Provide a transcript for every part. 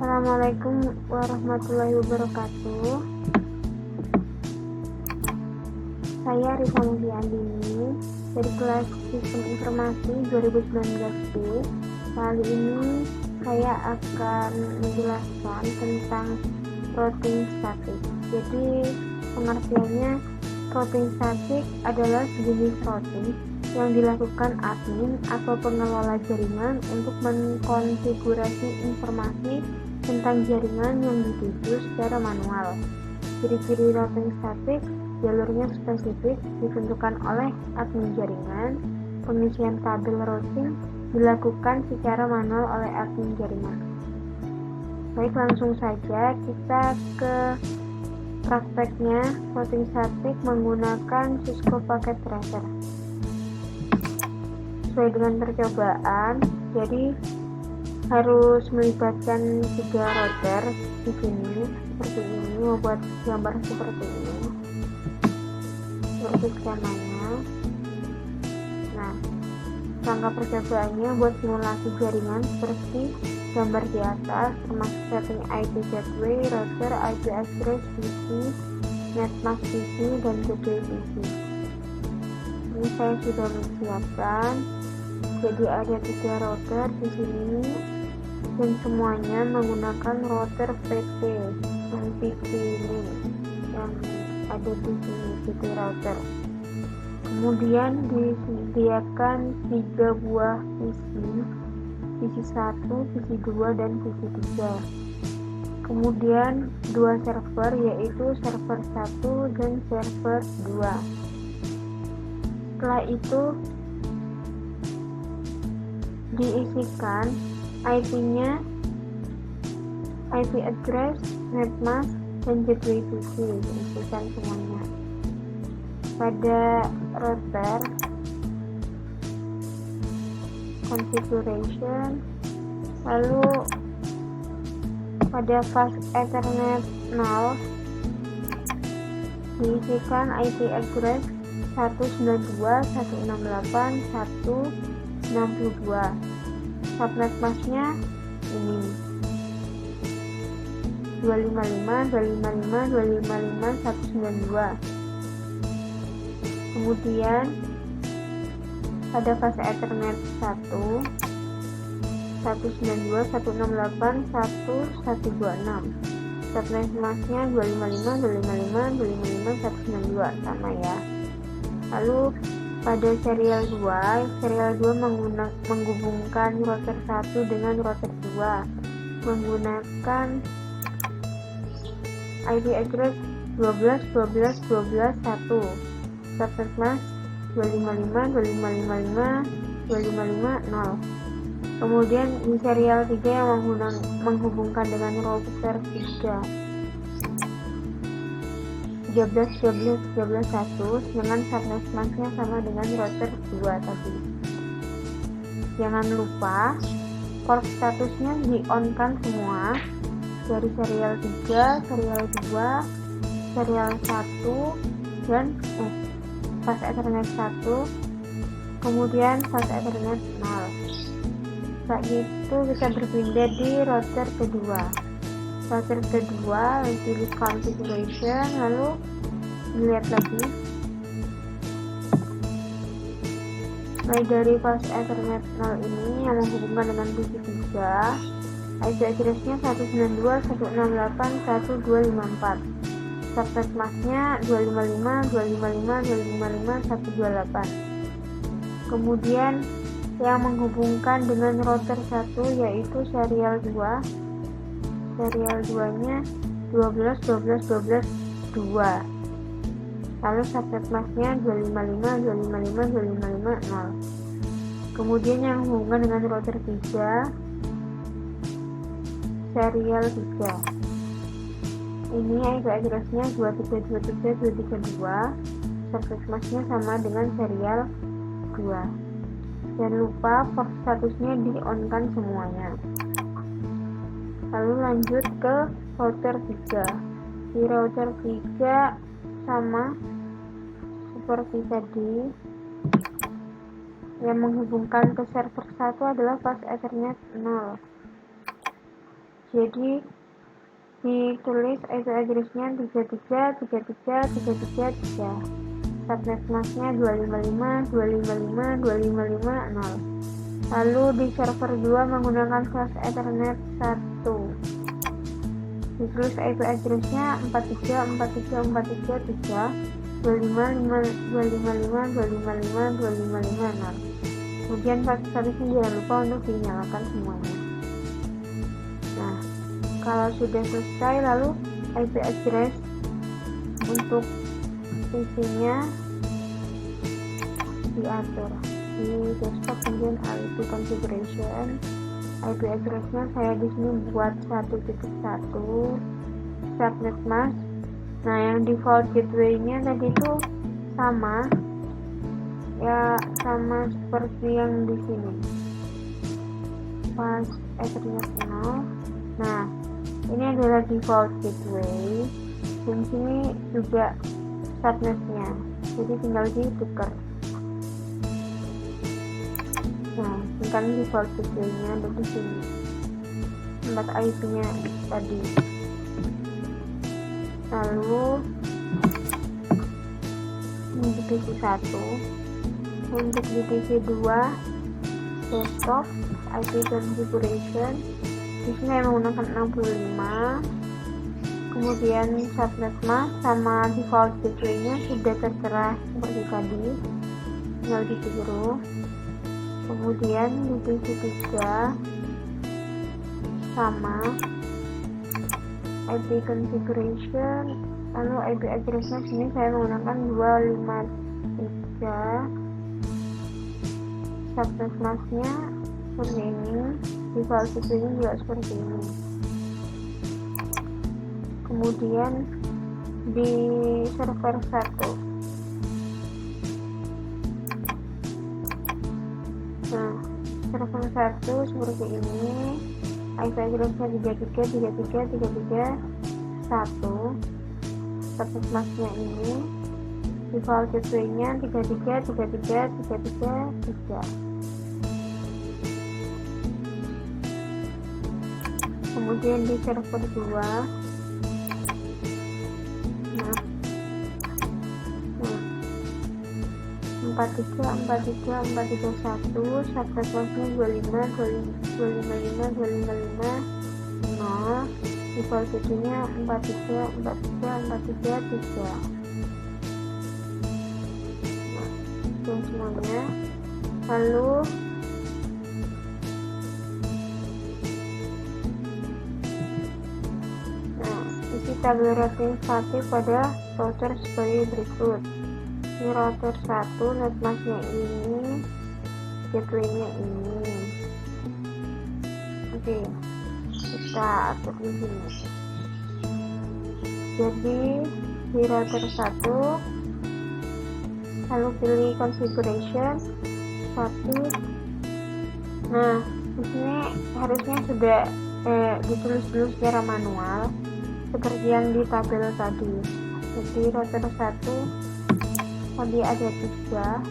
Assalamualaikum warahmatullahi wabarakatuh. Saya Risa Mulyandini dari kelas Sistem Informasi 2019B. Kali ini saya akan menjelaskan tentang routing statik. Jadi pengertiannya, routing statik adalah sejenis routing yang dilakukan admin atau pengelola jaringan untuk mengkonfigurasi informasi tentang jaringan yang dituju secara manual. Ciri-ciri routing statik: jalurnya spesifik, ditentukan oleh admin jaringan. Pengisian kabel routing dilakukan secara manual oleh admin jaringan. Baik, langsung saja kita ke prakteknya. Routing statik menggunakan Cisco Packet Tracer. Sesuai dengan percobaan, jadi harus melibatkan 3 router di sini, seperti ini, membuat gambar seperti ini, seperti skemanya. Nah, rangka percobaannya buat simulasi jaringan seperti gambar di atas, termasuk setting IP gateway, router, IP address PC, netmask PC, dan gateway PC. Ini saya sudah menyiapkan. Jadi ada 3 router di sini dan semuanya menggunakan router PT yang PT ini yang ada di sini, PT router. Kemudian disediakan 3 buah PC 1, PC 2, dan PC 3. Kemudian 2 server, yaitu server 1 dan server 2. Setelah itu diisikan IP-nya, IP address, netmask, dan gateway PC, diisikan semuanya. Pada router configuration, lalu pada fast Ethernet 0 diisikan IP address 192.168.162. Subnet masknya ini 255.255.255.192. Kemudian pada fase Ethernet 1 192.168.1.126. Subnet masknya 255.255.192, sama ya. Lalu pada serial 2 menghubungkan router 1 dengan router 2 menggunakan IP address 12.12.12.1. Subnet mask 255.255.255.0. Kemudian di serial 3 yang menghubungkan dengan router 3 13.12.13.1 dengan subnet masknya sama dengan router 2 tadi. Jangan lupa port statusnya di-on-kan semua dari serial 3, serial 2, serial 1, dan fast Ethernet 1, kemudian fast Ethernet 0. Setelah itu kita berpindah di router kedua. Router kedua, pilih configuration, lalu dilihat lagi. Mulai dari fast Ethernet 0 ini yang menghubungkan dengan PC 3, IP address-nya 192.168.1.254. Subnet masknya 255.255.255.128. Kemudian yang menghubungkan dengan router 1 yaitu serial 2. Serial 2-nya 12.12.12.2. Lalu subnet masknya 255.255.255.0. Kemudian yang menghubungkan dengan router 3, serial 3. Ini IP address-nya 232.232. Subnet masknya sama dengan serial 2. Jangan lupa port statusnya di-on-kan semuanya. Lalu lanjut ke router 3. Di router 3 sama seperti tadi. Yang menghubungkan ke server 1 adalah fast Ethernet 0. Jadi ditulis IP address-nya 33.33.33.3, subnet mask-nya 255.255.255.0. Lalu di server 2 menggunakan flash Ethernet 1. Ditulis IP address-nya 43.43.43.255.255.255.255.0. Kemudian statusnya jangan lupa untuk dinyalakan semuanya. Nah, kalau sudah selesai, lalu IP address untuk PC-nya diatur di desktop, kemudian IP configuration. IP address-nya saya di sini buat 1.1 subnet mask. Nah, yang default gateway-nya tadi itu sama ya, sama seperti yang di sini, pas Ethernet 0. Nah, ini adalah default gateway, dan sini juga subnetnya, jadi tinggal ditukar. Nah, ini kan default gateway-nya ada di sini, tempat IP-nya tadi. Lalu untuk PC 1, untuk di PC 2 desktop IP configuration, di sini saya menggunakan 65. Kemudian subnet mask sama default gateway-nya sudah tertera seperti tadi, tinggal ditiru. Kemudian di PC 3 sama IP configuration, lalu IP address-nya sini saya menggunakan 253. Subnet mask-nya seperti ini, default gateway-nya juga seperti ini. Kemudian di server 1, nah server 1 seperti ini, IP address-nya 33.33.33.1, subnet mask-nya ini, default gateway-nya 33.33.33.3. Kemudian di server 2, nah 43.43.43.1, subnet mask-nya 25.25.25.25.0, default gateway-nya 43.43.43.3. Dan semuanya. Lalu isi tabel routing statik pada router sebagai berikut. Ini router 1, netmask-nya ini, gateway-nya ini. Oke, kita atur di sini. Jadi di router 1, lalu pilih configuration 1. Nah, di sini harusnya sudah ditulis dulu secara manual seperti yang di tabel tadi. Jadi router 1 tadi ada 3,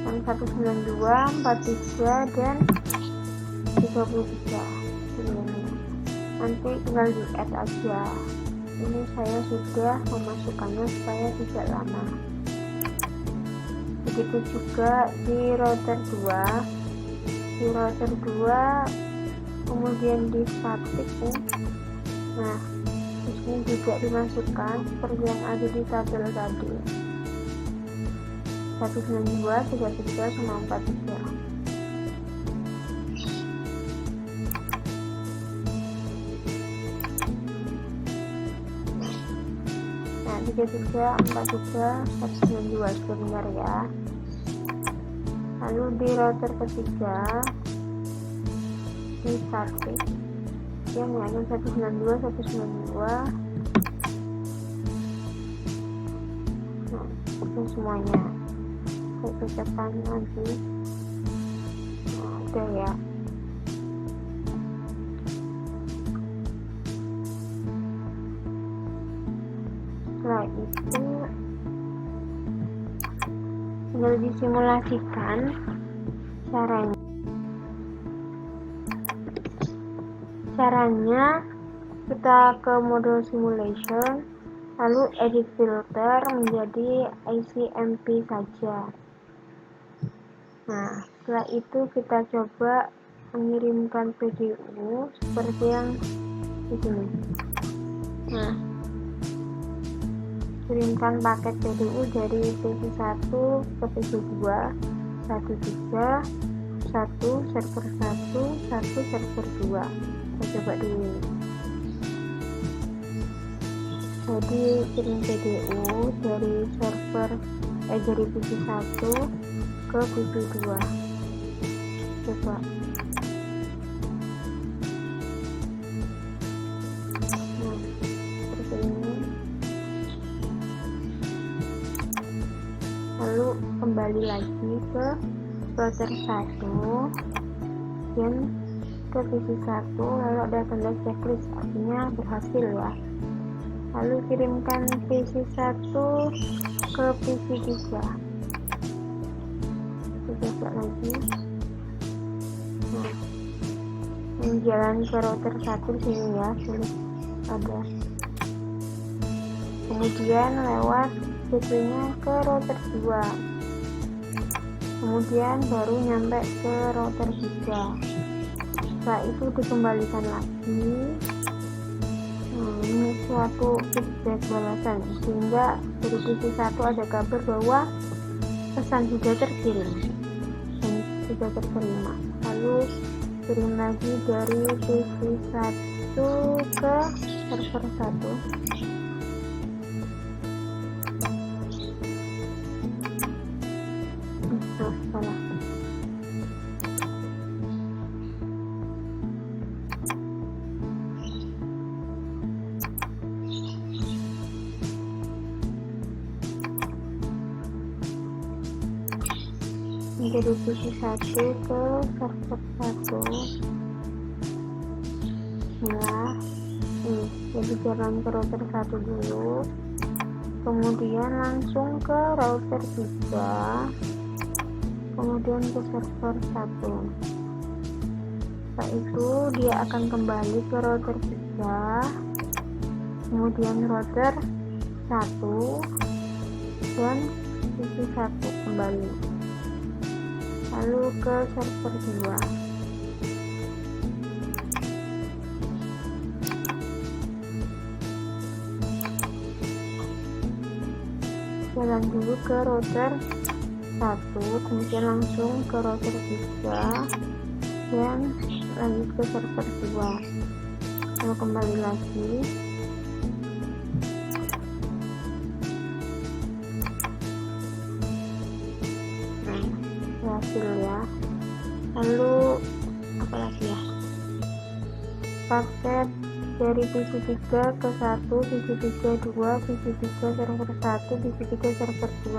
yang 192, 43, dan 33. Ini nanti tinggal di add aja. Ini saya sudah memasukkannya supaya tidak lama. Begitu juga di router 2, kemudian di statik ya. Nah, di sini juga dimasukkan seperti yang ada di tabel tadi, 192, 33 sama 43. Nah, 33, 43, 192 sebentar ya. Lalu di router ketiga, di statik yang ada 192, 192. Nah, itu semuanya saya pecahkan lagi. Nah, ada ya. Setelah itu tinggal disimulasikan caranya. Caranya, kita ke model simulation, lalu edit filter menjadi ICMP saja. Nah, setelah itu kita coba mengirimkan PDU seperti yang di sini. Nah, kirimkan paket PDU dari PC1 ke PC2, 1 server 1 server 2. Kita coba dulu. Jadi kirim PDU dari dari PC1 ke PC2. Coba. Nah, seperti ini. Lalu kembali lagi ke router 1 dan ke PC1, lalu ada tanda checklist, artinya berhasil ya. Lalu kirimkan PC1 ke PC3. Kita coba lagi. Nah, yang jalan ke router 1 sini ya, tulis ada. Kemudian lewat gateway-nya ke router 2. Kemudian baru nyampe ke router 3. Setelah itu dikembalikan lagi. Ini suatu feedback balasan, sehingga dari PC1 ada kabar bahwa pesan sudah terkirim dan sudah terterima. Lalu kirim lagi dari PC1 ke server 1. Nah, salah. Dari PC1 ke server 1. Nah, jadi jalan ke router 1 dulu, kemudian langsung ke router 3, kemudian ke server 1. Setelah itu dia akan kembali ke router 3, kemudian router 1 dan PC1 kembali, lalu ke server 2. Jalan dulu ke router 1, kemudian langsung ke router 3 dan lanjut ke server 2. Lalu kembali lagi. Nah, berhasil ya. Lalu apa lagi ya? Paket dari PC3 ke 1, PC3 2, PC3 server 1, PC3 server 2.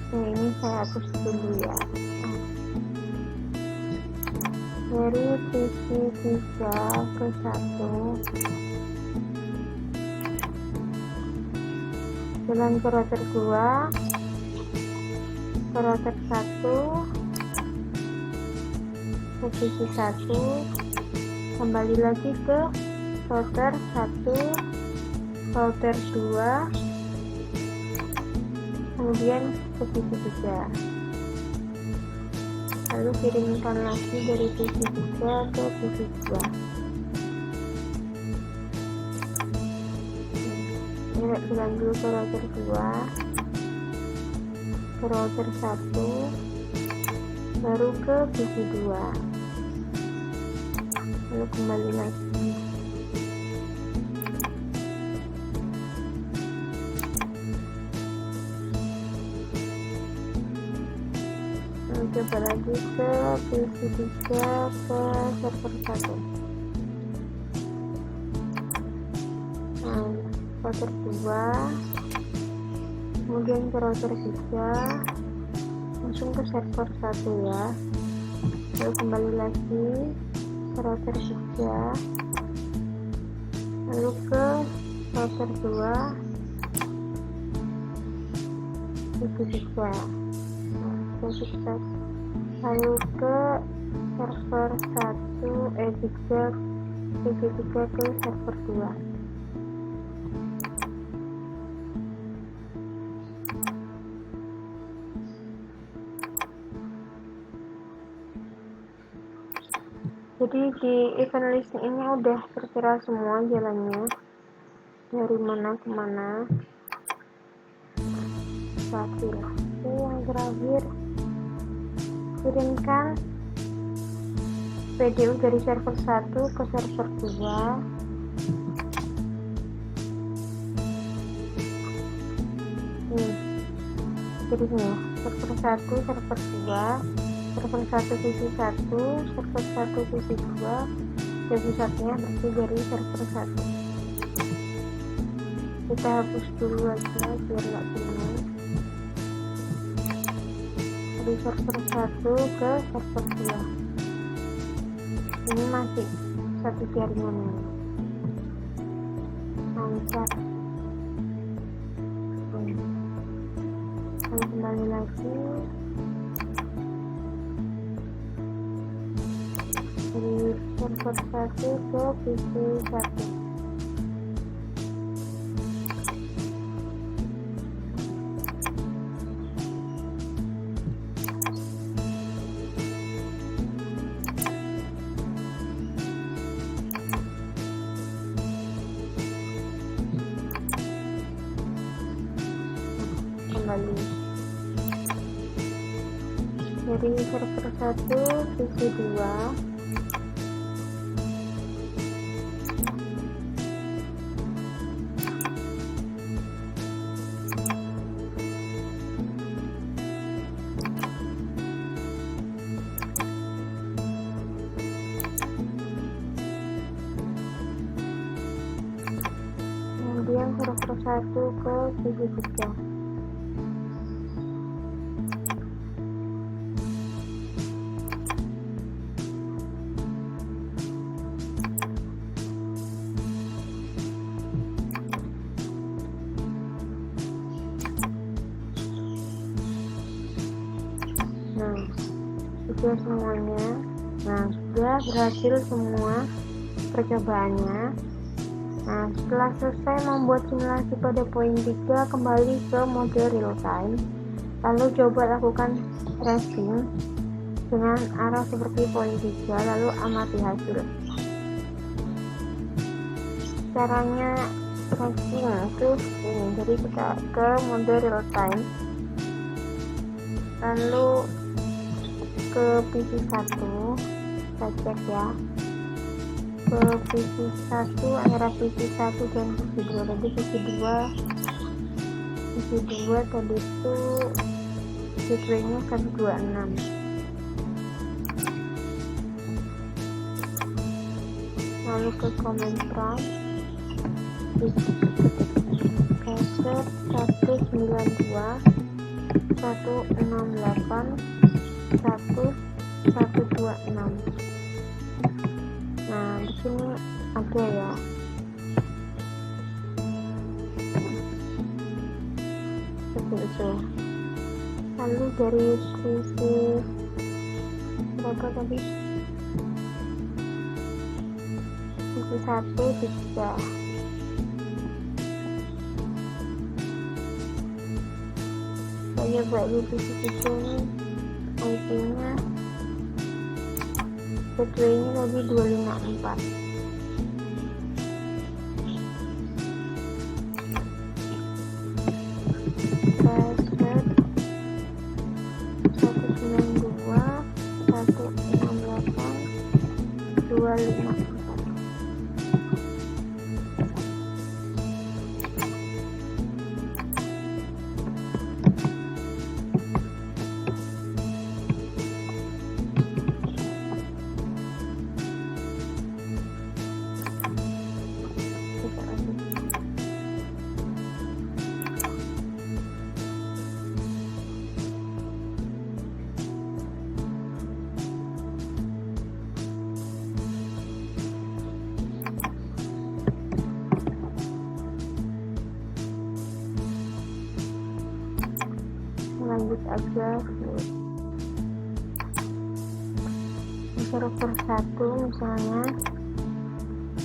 Nah, ini saya hapus dulu ya. Dari PC3 ke 1, jalan ke router 2, ke router 1, ke PC1, kembali lagi ke router 1, router 2, kemudian ke PC3. Lalu kirimkan lagi dari PC3 ke PC2. Ini jalan dulu ke router 2, ke router 1, baru ke PC2, lalu kembali lagi. Coba lagi ke PC3 ke server 1. Nah, router 2, kemudian ke router 3, langsung ke server 1 ya. Lalu kembali lagi ke router 3, lalu ke router 2, PC3. Nah, sukses. Lalu ke server 3 PC3 ke server 2. Jadi di event list ini udah tertera semua jalannya dari mana ke mana. Oke, yang terakhir, kirimkan PDU dari server 1 ke server 2. Jadi nih, server 1, server 2, server 1 PC 1, server 1 PC 2, pusatnya berarti dari server 1. Kita hapus dulu aja biar nggak bingung. Dari server 1 ke server 2. Ini masih satu jaringan ini. Lancar. Kembali lagi. Dari server 1 ke PC 1. Kembali dari server 1 PC 2. Kemudian server 1 ke PC 3. Sudah semuanya. Sudah berhasil semua percobaannya. Setelah selesai membuat simulasi pada poin 3, kembali ke mode real time, lalu coba lakukan tracing dengan arah seperti poin 3, lalu amati hasil. Caranya tracing itu ini, jadi kita ke mode real time, lalu ke PC 1, kita cek ya, ke PC 1 antara PC 1 dan PC 2. Tadi PC 2 tadi itu gateway-nya 126. Lalu ke command prompt, cache 192 168 1126. Di sini ada ya. Seperti itu. Lalu dari sisi berapa tadi? Sisi 1 bisa. Saya buat di sisi 3 ini IP-nya gateway-nya tadi 254. Password 192 168 254. Lanjut aja. di server 1 misalnya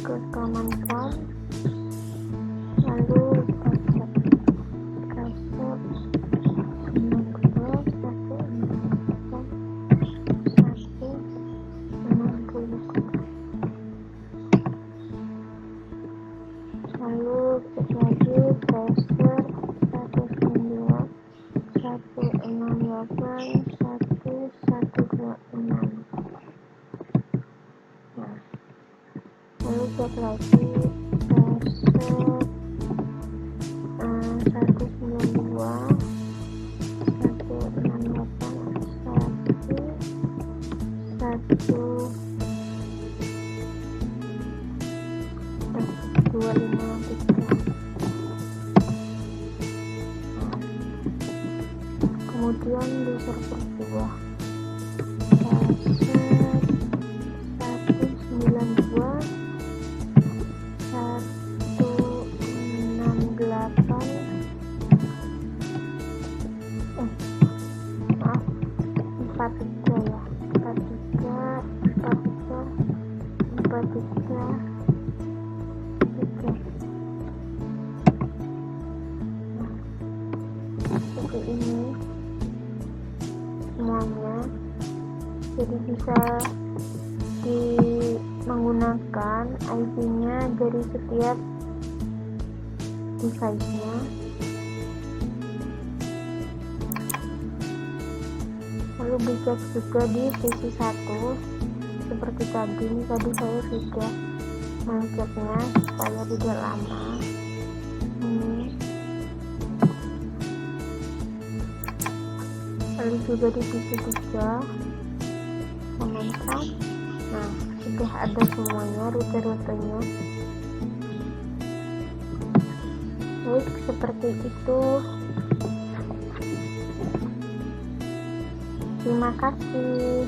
ke command prompt, lalu password password 92.168.160, lalu cek lagi password 192.168.126. Nah, lalu cek lagi password 192.168.253. Kemudian di server 2 password 43 seperti ini semuanya. Jadi bisa menggunakan IP-nya dari setiap device-nya. Lalu dicek juga di PC 1 seperti tadi saya sudah mengeceknya supaya tidak lama. Ini lalu juga di PC 3 command prompt. Nah, sudah ada semuanya rute-rutenya. Baik, seperti itu. Terima kasih.